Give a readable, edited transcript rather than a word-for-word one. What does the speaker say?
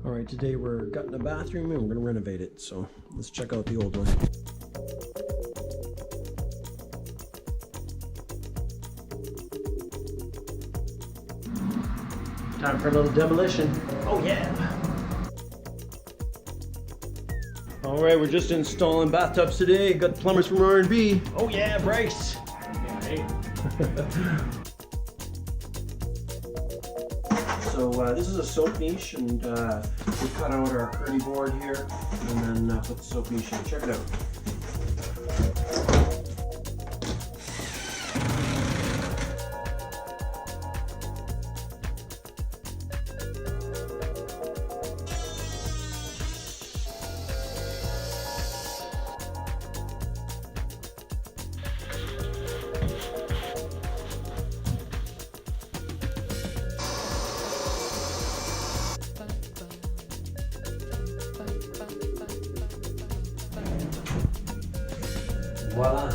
All right, today we're gutting a bathroom and we're gonna renovate it. So let's check out the old one. Time for a little demolition. Oh yeah. All right, we're just installing bathtubs today. Got plumbers from R&B. Oh yeah, Bryce. So this is a soap niche, and we cut out our curdy board here, and then put the soap niche in. Check it out. Voila.